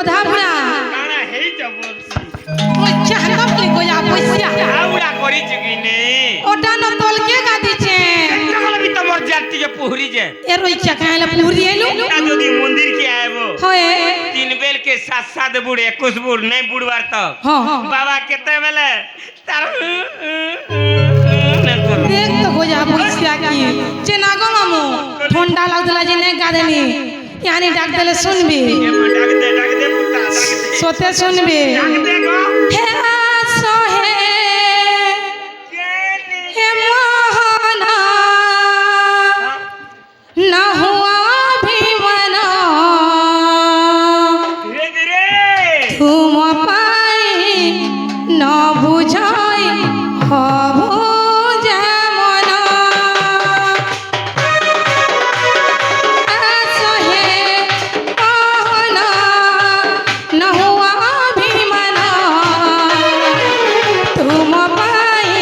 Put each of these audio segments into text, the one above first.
गोधा बुढ़ा काना हेई जबल मुझे हम ले गोया पैसा आउड़ा करी चगिने ओटा न तोल के गादी छे चल भी तमर जाति के पुहरी जे ए रोई क्या कहले पूरी एलु ना जदी मंदिर के आएबो होए तीन बेल के साथ साथ बुढ़ 21 बुढ़ नहीं बुढ़वार तक हां बाबा केते बेले तार देख तो गोया पैसा की जे ना गो मामू ठंडा लागदला जे नहीं गादेनी यानी डाक देले सुनबी डाक दे पुत्ता डाक दे सोते सुनबी डाक दे गो हे आसो हे मोहना न हुआ भी मना धीरे धीरे तुम पाई न बुझाई हबो जमना आसो हे मोहना न हुआ भी मना तुम पाई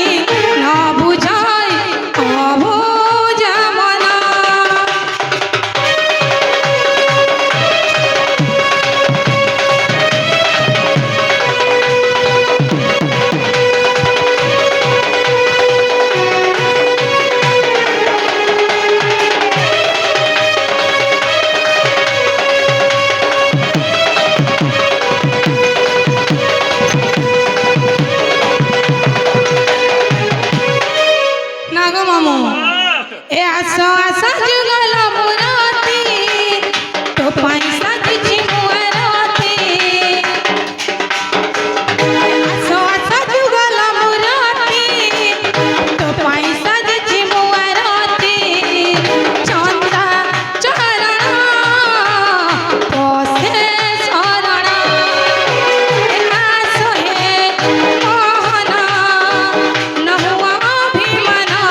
न बुझाई हबो जमना नागो मामू ए आसो आसा जुगल मुराती तो पैसा दिछि मुराती आसो आसा जुगल मुराती तो पैसा दिछि मुराती चंदा चरणा पोसे शरणा आसो हे मोहना न हुआ भी मना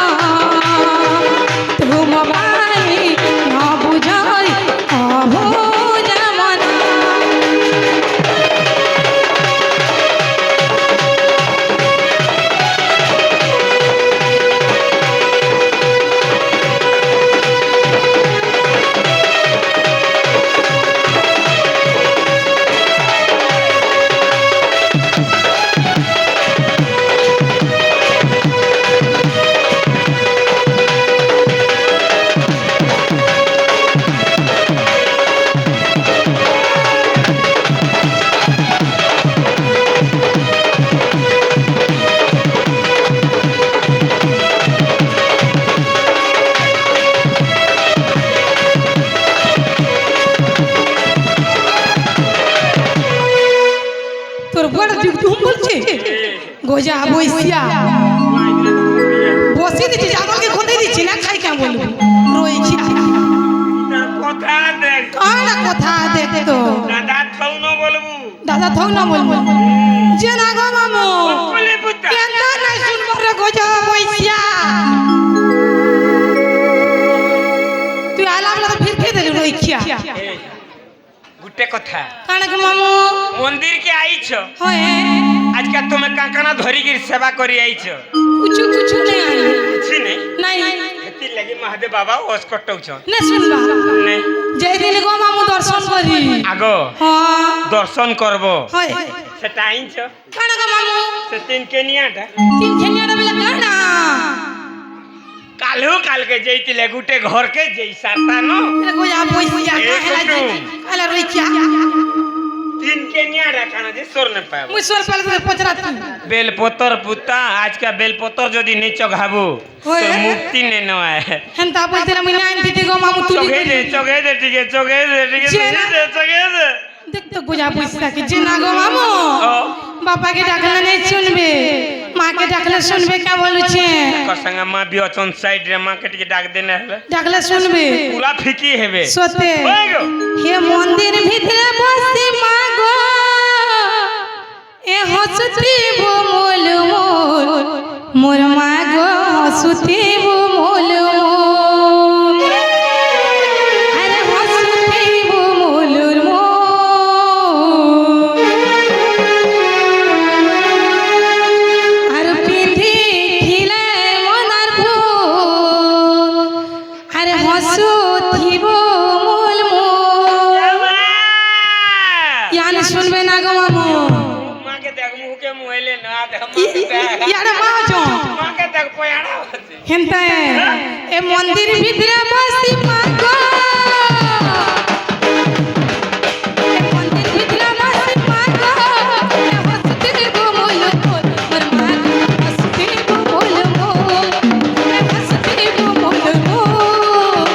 तुम पाई न बुझाई अभो जमना তোর বড় দিক তুম বলছে গোজা বইসিয়া বসে দিছি জাগলকে খোঁদে দিছি না খাই কেন বলবো রইছি কথা দেখ কানা কথা দেখ তো দাদা থৌ ন বলবু দাদা থৌ না বলবো যে না গো মামু বলে পুত্তা কেন না শুনবো রে গোজা বইসিয়া তুই আলাম না ফির কে দিলি রইখিয়া গুটে কথা কানা গো মামু मंदिर के आईछ হয় आज का तुम्हें काकना धरी गिर सेवा करी आईछ कुछ कुछ नहीं आनी कुछ नहीं नहीं हेती लगी महादेव बाबा ओस कटौ छ ना सुनबा नहीं जय दिल गो मामू दर्शन करी आगो हां दर्शन करबो হয় सेटा आईछ কানা গো মামু से तीन केनियाटा তিন খেনিয়াটা বেলা কানা कालू काल के जईतिले गुटे घर के जई साता न এ গোজা বইসিয়া কাহেলা জি আলা রইখিয়া तीन केनियाटा खाना जे सोर न पाबो मुई सोर पाल के पचरात बेलपतर पुत्ता आज का बेलपतर जदी नहीं चघाबो तो होय। मुक्ति ने न आए হেনতা বইতেলা মুই নাইন দিতে গো মামু তুলি चोगे दे ठीक है चोगे दे देख तो गोजा बइसला के जे ना गो मामू बापा के डाकला नहीं सुनबे माँ के डाकले सुनबे क्या बोलू छे संग मां भी अचन साइड रे मार्केट के डाक देने हले डाकले सुनबे पूरा फिकी हेबे सोते होइगो हे मंदिर भीतर बसी मागो ए हसती वो मोल मोल मोर मागो हसती वो मोल मोल अरे हसती वो मोल मोल अरे पिंधी खिले मनार फूल अरे हसती वो मोल मोल জ্ঞান শুনবে না গো মামু মাকে দেখ মুখে মুহেলে না দেখ মাকে দেখ ইয়ারে মা আছো মাকে দেখ পয়াড়া হচ্ছে হেনতে এ মন্দির ভিতরে বসি মা গো এ মন্দির ভিতরে বসি মা গো হসতে গো মোল মোর মা হসতে গো মোল মোর হসতে গো মোল মোর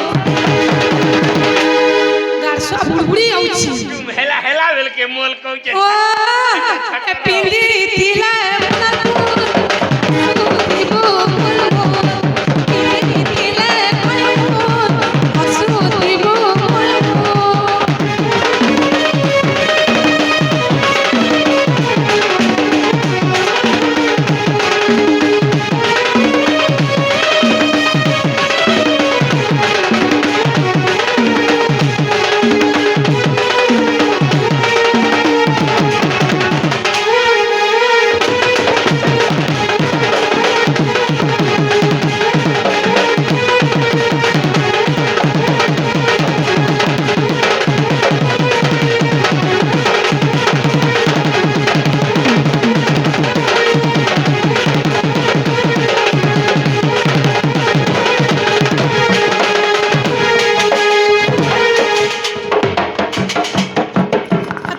গার সব বুড়ি আউছি तुम हेला हेला बेल के मोल कहू के ओ ए पिंदी तिला मनपुर सुतिबो मोलमो पिंदी तिला मनपुर सुतिबो मोलमो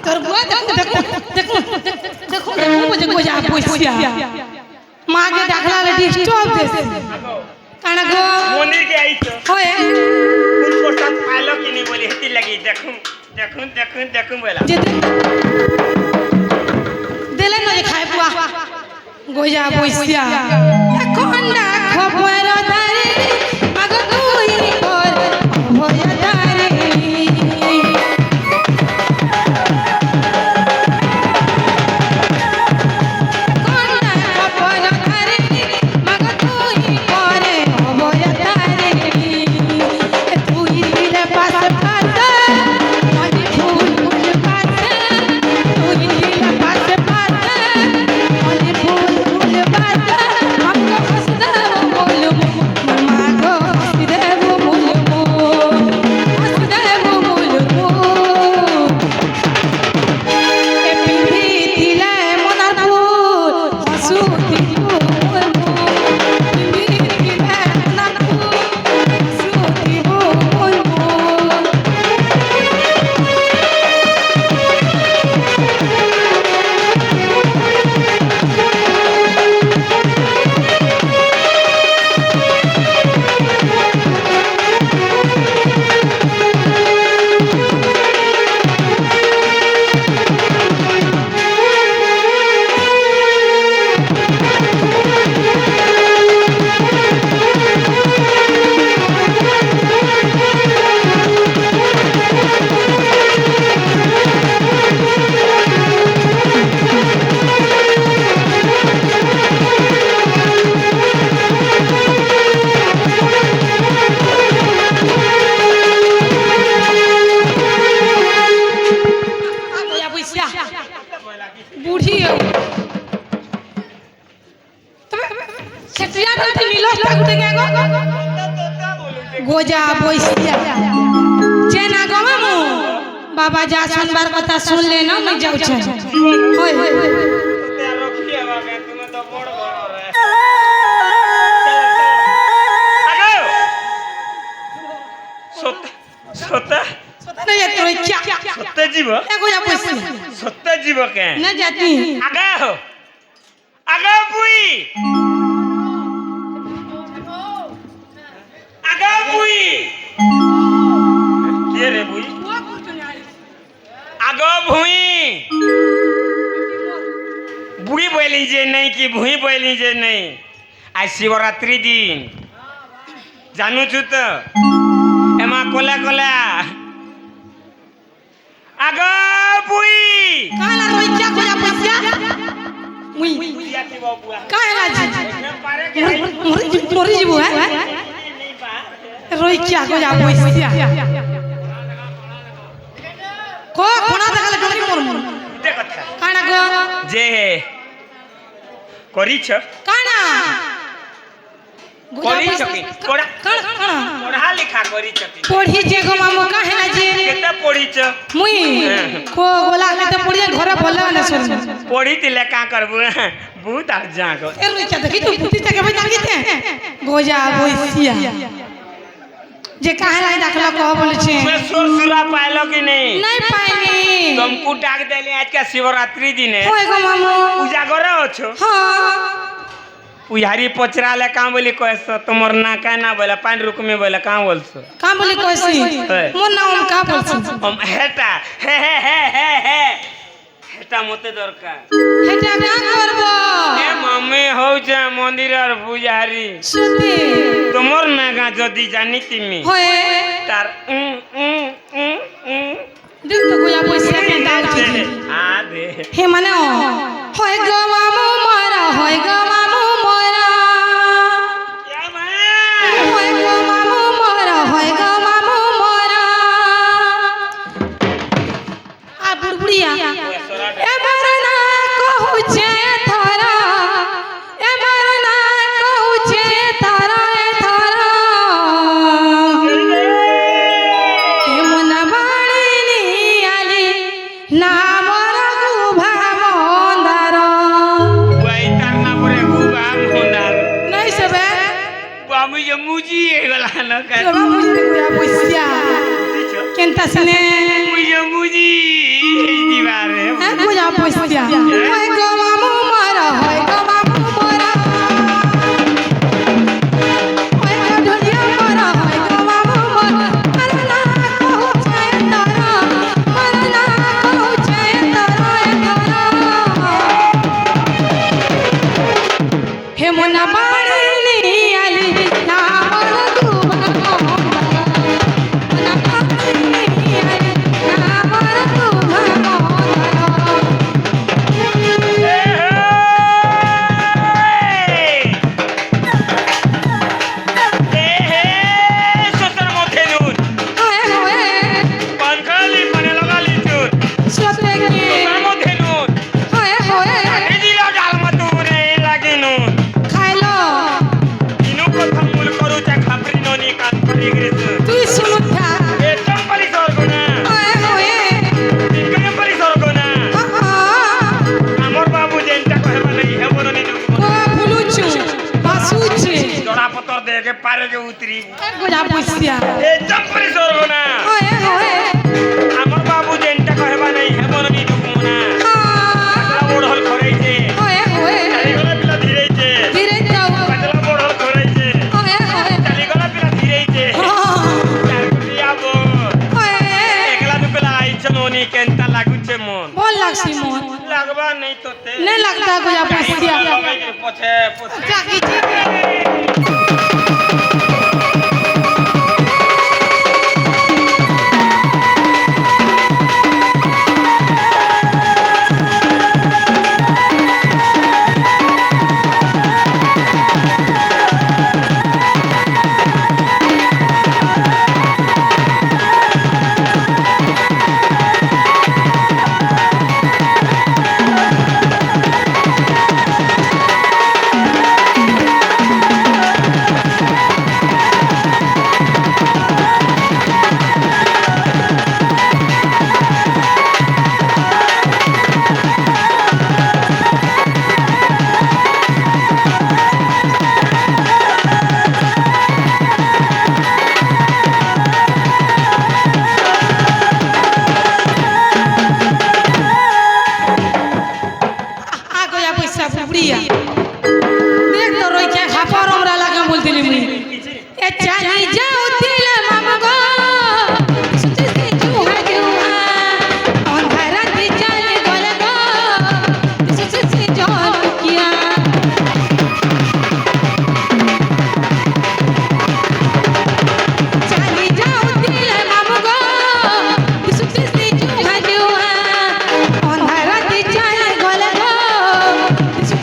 তোর গো দেখো মুঝে গোজা পয়সা মাকে ডাকলালে ডিস্টার্ব দেছে কানা গো मोनी के आई तो হয় उनको सब पालो की नहीं बोली हेती लगी देखूं देखूं देखूं देखूं बोला যেতে দিলে নয় খাই পুয়া গোজা পয়সা এখন না খবর দারে আগ তুই কর ভয়া দারে বুড়ি তবে সেটিয়া বলতে নীলটা উঠে গেল গোজা বইসিয়া চেনা গো মামু বাবা যা শুনবার কথা শুনলে না মই যাউছ হয় হয় ते रखिए बाबा तुम तो बड़ बड़ रे आगो सोता सोता না ये তোর क्या सोते जीव ए गोजा বইসিয়া सोते जीव के না জাতি आगा हो आगा बुई आगा बुई के रे बुई आगो भुई बुई बोली जे नहीं कि भुई बोली जे नहीं आज शिवरात्रि दिन जानू छु तो एमा कोला कोला आगो बुई काला रोई क्या गोजा बइसिया मुई बुइया की बाबुआ काला जी पारे के মরি যাব হ্যাঁ नहीं बा রই क्या গোজা বইসিয়া কো কোনা দেখালে ডরি মরমু इते कथा কানা গো जे करिछ কানা କରିଛ କି ପଢା କଣ କଣ ପଢା ଲେଖା କରିଛ କି পড়ি যে গো মামু কাহেলা যে କେତେ ପଢିଛ মুই কো গোলা কেতে পড়ি ঘরে বলা না শুন ପଢିଥିଲେ କାଁ କରବୁ ବହୁତ ଆର୍ଜା କର এ রুইচা দেখি তুই পুতিটা কেবে জানিতে গোজা বইসিয়া যে কাহেলা ডাকলা কহ বলছে ତୁମେ ଶ୍ୱଶୁରା ପାଇଲ କି ନାଇଁ নাই পাইনি ତମକୁ ଡାକ ଦେଲି ଆଜକା ଶିବରାତ୍ରି ଦିନେ ওই গো মামু ପୂଜା ଘରେ ଅଛ হ্যাঁ ପୂଜାରୀ ପଚରାଲେ କାଁ ବୋଲି କହେସ ତୁମର ନା କାଁ ନା ବୋଇଲେ ପାଣି ରୁକମି ବୋଇଲେ କାଁ ବୋଲସ কা বলি কইছি মোর নাম কা বলছি ହେଟା ହେ ହେ ହେ ହେ ହେ ହେଟା ମତେ ଦରକାର হেটা কা করব ଏ ମମି ହଉଛେ ମନ୍ଦିରର ପୂଜାରୀ সত্যি ତୁମର ନା ଗାଁ ଯଦି ଜାନିଥିମି হয়ে ତାର দেখ তো গোজা বইসিয়া কেনটা উঠি আ দে হে মানে হয় গো মামু মরা হয় গো মামু মরা হয় গো মামু মরা হয় গো মামু মরা আ বুড়বুড়িয়া এবার না কহুছে ধরা এবার না কহুছে ধরা ধরা এ মনা বাড়ি নিয়ালি না মরা গুভা মন্দার ওই তার না পরে গুবা মোনার নাই সবে আমি যে মুজি এগলা না কাজ তোরা মুজে গোয়া বইসিয়া কেনতা সিনে মুই যে মুজি এই দিবারে গোয়া বইসিয়া হয় গো মামু মরা হয় গো মামু মরা হয় গো ঢুলিয়া মরা হয় গো মামু মরা মরা না কহুছে ধরা মরা না কহুছে ধরা ধরা হে মনা বাড়ি নিয়ালি না মরা গুভা মন্দার মনা বাড়ি নিয়ালি না মরা গুভা মন্দার শ্বশুর মধ্যে নুন হয় হয় পানখালি পানে লাগালি চুন সতে কি শ্বশুর মধ্যে নুন হয় হয় এই দিল ডাল মতুরে লাগি নুন খাইলো ইনু কথা মূল করুছে খাপরি ননি কান করি গেছ তুই শুনুথা এ চম্পলি সরগনা হয় হয় চম্পলি সরগনা আমার বাবু যেনটা কহবা নাই হেবন নি ও ভুলুচু বাসুচি জড়া পতর দেখে পারে যে উতরি গোজা বইসিয়া এ চম্পলি সরগনা হয় হয় আমার বাবু যেনটা কহবা নাই হেবন নি দুকুমনা পাতলা বড়হল খরাইছে হয় হয় চালিগলা পিলা ধীরেইছে ধীরে যাও পাতলা বড়হল খরাইছে হয় হয় চালিগলা পিলা ধীরেইছে চারকুটি আবো হয় একলা তো পেলা আইছে ননি কেনটা লাগুছে মন বল লাগছি মন লাগবা নেই তোতে नहीं लगता गोजा बइसिया পছে পছে जागी जी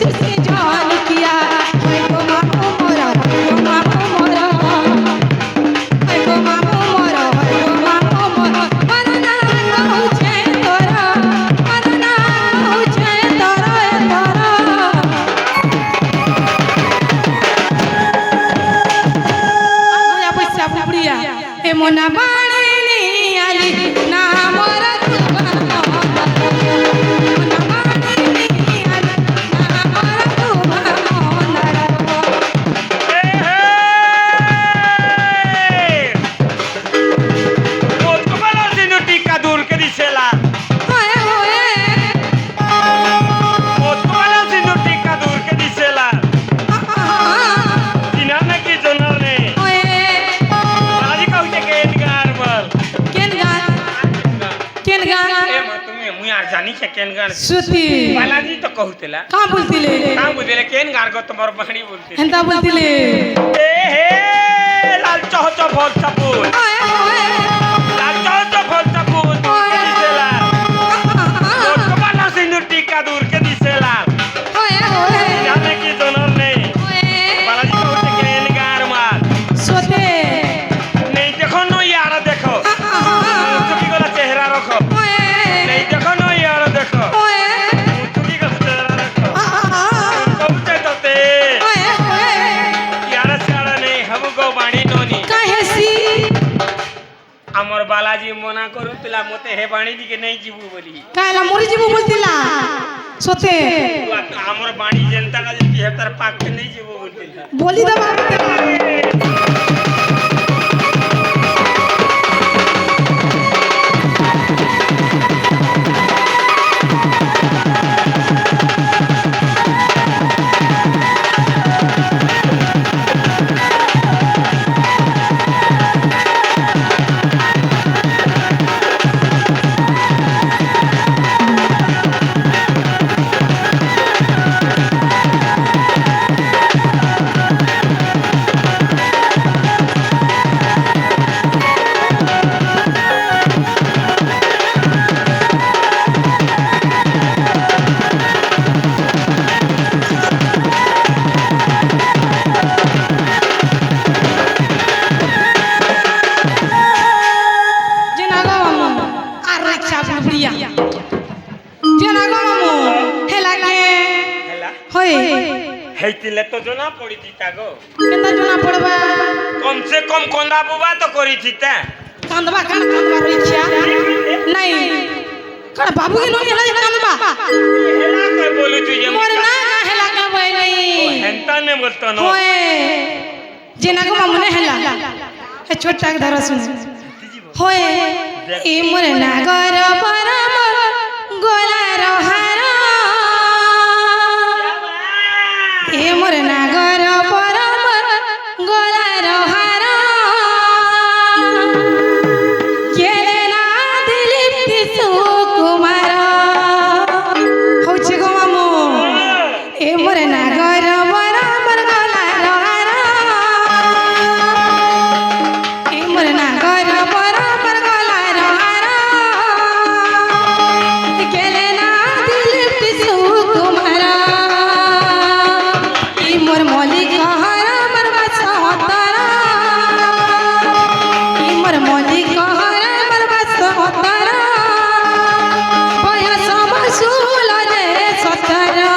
This is जानी छे केन गान सुती बालाजी तो कहूतेला का बोलतिले का बुझेले केन गान को तुम्हार बहनी बोलते हेंता बोलतिले ए हे लाल चह चह भोल सपूत ओए ओए लाल चह चह भोल सपूत दिसेला लोक बाला सिंदूर टीका दूर के दिसेला ओए ओए जाने की जोनर नहीं ओए बालाजी कहूते केन गार मार सोते नहीं देखो नो यार देखो चुकी गला चेहरा रखो ओए नहीं देखो नो यार देखो ओए चुकी गला चेहरा रखो कहूते तोते ओए ओए यार साड़ा नहीं हम गो बाणी नोनी काहेसी আমার বালাজি মনা করুতলা মতে হে বাণী দিকে নেই জীবু বলি কালা মরি জীবু বলতিলা সোতে আমার বাণী জনতা কা যদি হে তার পাকতে নেই জীবু বলতিলা বলি দাও জেনা গো মামু আর রিকশা বুড়িয়া জেনা গো মামু হেলাকে হেলা হই হেইতিলে তো জনা পড়ি দিতা গো কেনতা জনা পড়বা কম সে কম কোন্দা বুবা তো করি দিতা কান্দবা কান কান্দবা রিকশা নাই কার বাবু কে নই হেলা কান্দবা হেলা কই বলু তুই যে মোর না না হেলাকে বইলাই হেনতা নে বলতো না হই জেনা গো মামু নে হেলা এ ছোটটা ধর শুন হই এ মোর নাগর পরম গোলার হারা এ মোর নাগর পরম গোলার হারা গেলে না দিলীপ সুকুমার হচ্ছে গো মামু এ মোর নাগর পরম গোলার হারা এ মোর নাগর পরম গোলার হারা গেলে না দিলীপ সুকুমার ই মোর মলিক হারা মোর বাসতারা ই মোর মলিক হারা মোর বাসতারা বয়স মসুল রে সতরা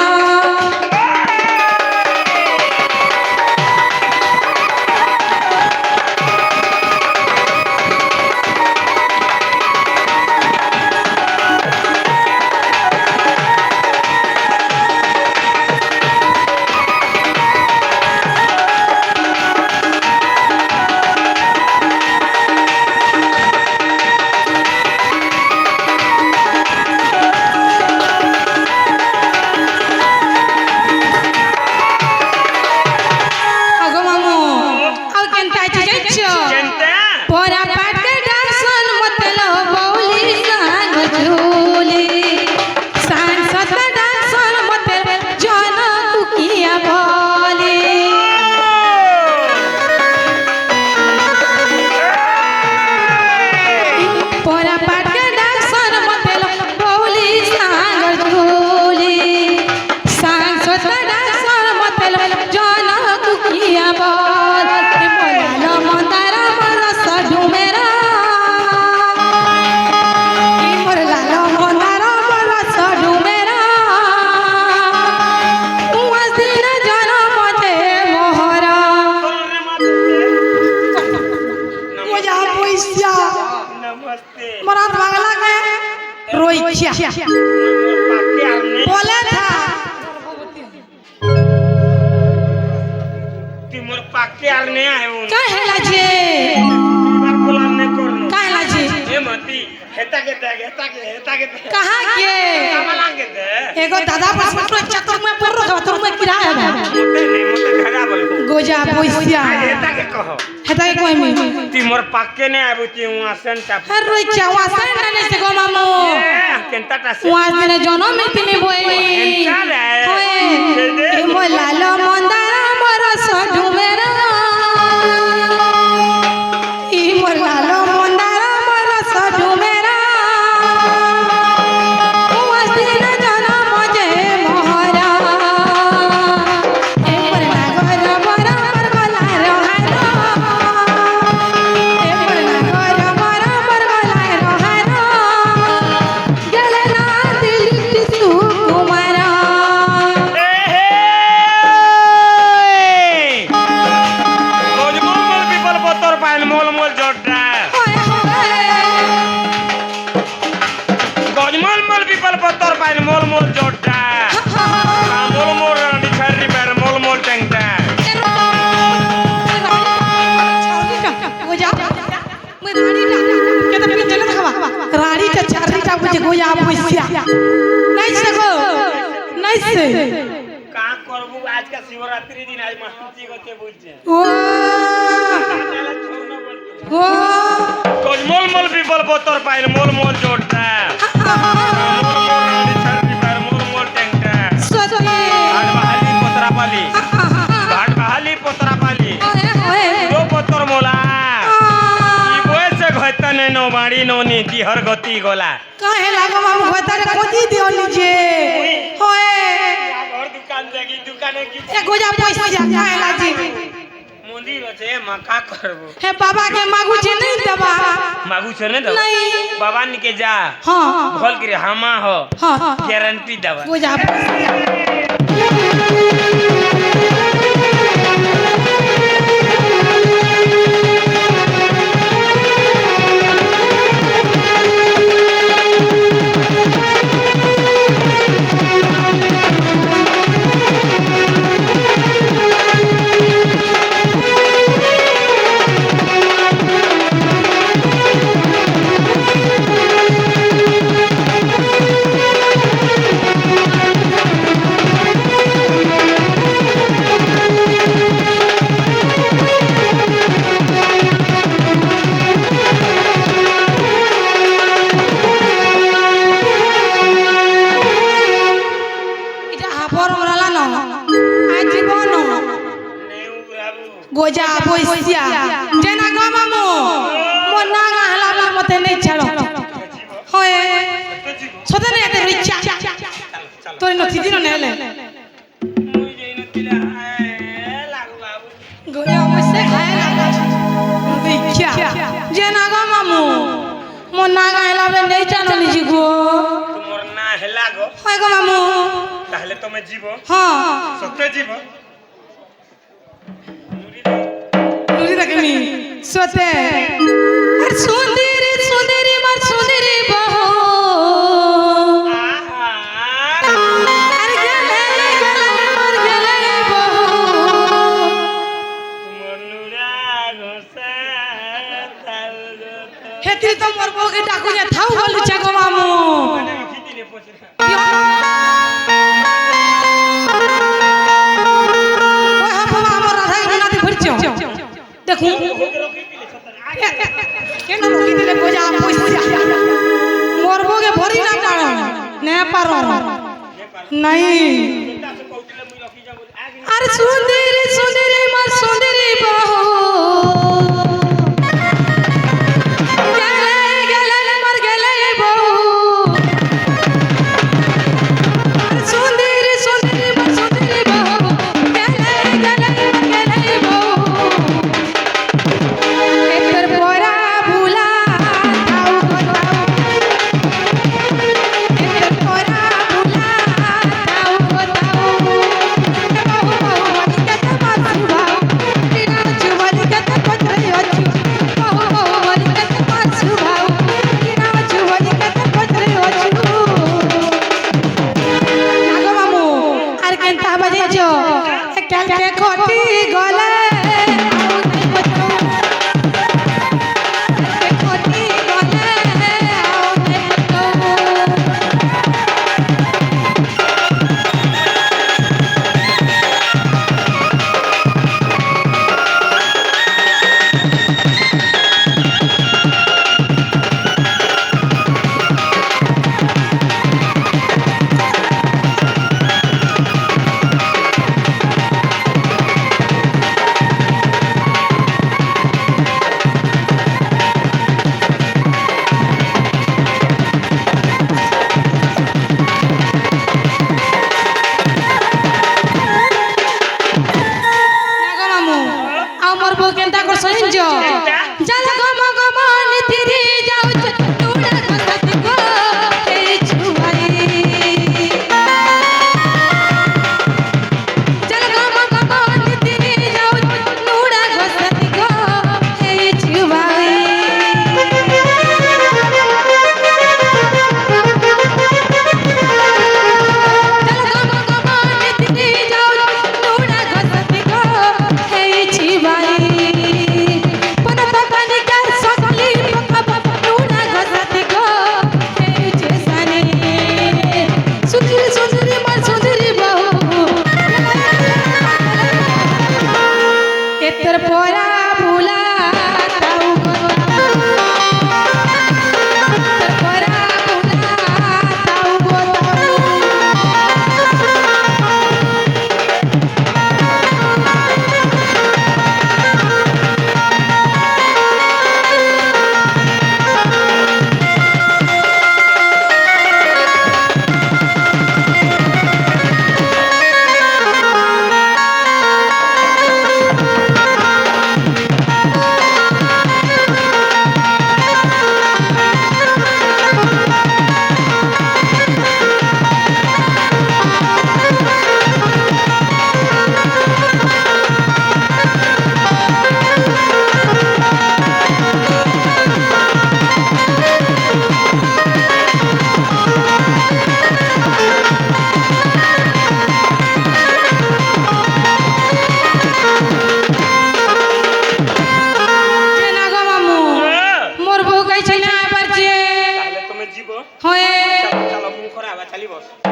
আগো মামু আও কেনতা যাইছ কেনতা পরা পাটে ডাসন মতলো বৌলি সান ঝুলি সাংসদ ডাসন মতে জন কুকিয়া বলে পরা পাটে ডাসন মতলো বৌলি সান ঝুলি সাংসদ ডাসন মতলো জন কুকিয়া বলে বলালো মন্দারা মরস ঢুমেরা ই মোর লালো মন্দারা মরস ঢুমেরা উয়াস দিন জনম দে মোহরা ও যা পয়সা নমস্তে মরাত বাংলা কে রইছা পাকে আমনে বলে থা তুই মোর পাকে আর নে আইবু কাহে লাজে बार बोला ने करनो काहे लाजी ए मती हेता के दे हेता के दे कहाँ के मांगे दे एगो दादा पासपोर्ट चक्कर में पड़ रखा तुम में किराया है मोटे नहीं मोटे घरा बोल गोजा पैसा हेता के कहो হেতাই কইমি তুই মোর পাকে নে আবু তুই আসেন টা আর রই চাওয়া সাই না নেছে গো মামু কেনটা সে ওয়াজ দিনে জনম তিনি বইলি কেনটা রে হয় এ মোলাল মন্দারা মোর সধু মেরা ই মোলাল মন্দারা মোর সধু মেরা ওয়াজ দিনে জনম যে মোহরা এ মোর নাগর বরা মোর গলার হারা এ মোর নাগর বরা মোর গলার হারা গলে না দিল টিসু কুমারা গজমল মল বিপল পতর পাইল মল মল জড়টা হয় হয় গজমল মল বিপল পতর পাইল মল মল জড়টা মল মল রানি ছাড়ি বের মল মল ট্যাংটা রানীটা চারিটা বুঝে গোয়া বসিয়া নাইছে গো নাইছে কা করবু আজকে শিবরাত্রি দিন আজ মাস্তি গতে বুঝছে ও ও গজমল মল বিপল পতর পাইল মল মল জড়টা মল মল রানি ছাড়ি বের মল মল ট্যাংটা সত্যি ঘাট বাহালি পতরা পালি ঘাট বাহালি পতরা পালি দো পতর মোলা ই বয়সে ঘতনে নো বাড়ি নোনি দিহর গতি গলা কাহে লাগো মামু ঘতারে কোজি দিও নিজে হয় ঘর দোকান জাগি দোকানে কি এ গোজা পয়সা কাহে লাগি মন্দির আছে মাকা করব হে বাবা के मागू जे नहीं दबा मागू छने दो नहीं बाबा निके जा हां भल करे हमा हो हां हां गारंटी दवा गोजा এটা হাবর ওরালা ন আজীবন নেউ বাবু গোজা বইসিয়া জেনা গো মামু মন না গাহলা মতে নেই ছাড়ো হয় সতে নেই এতে রিচা তোর নথি দিন নেলে মুই যেই নতিলা লাগু বাবু গোজা বইসে খায় লাগা রিচা জেনা গো মামু মন না গাহলা নেই জানো নিজি গো তোমার না হেলা গো হয় গো মামু তাহলে তুমি জীব হ্যাঁ সত্যি জীব নুরি দেখনি সতে আর সুন্দরী সুন্দরী মার সুন্দরী বহু আর গেলে গেলে মোর গেলে বহু তোমার নুরা ঘষা তাও গো হেতি তো মোর বউকে ডাকু যে থাও বলু চাগো মামু মানে খিদিলে পছরে ওই বাবা আমার রাধা কে নাতি ভরছো দেখু কেন রকি দিলে গোজা পয়সা মোর বউকে ভরি না পারো নে পারো নাই আর সুন্দরী সুন্দরী মার সুন্দরী বহু গেলে গেলে মার গেলে বহু আর সুন্দরী সুন্দরী মার সুন্দরী বহু গেলে গেলে মার গেলে বহু এकर পরা ভুলা থাও গো থাও এकर পরা ভুলা থাও গো থাও বহু বহু মনিকা তমাসু ভাও বিনা চুবনি কত পত্রে অছু বহু বহু মনিকা তমাসু ভাও বিনা চুবনি কত পত্রে অছু আগো মামু আর কেনতা বাজেছো কালকে খটি গলে আউ নাই বতাও খটি গলে আউ নাই বতাও চালি বস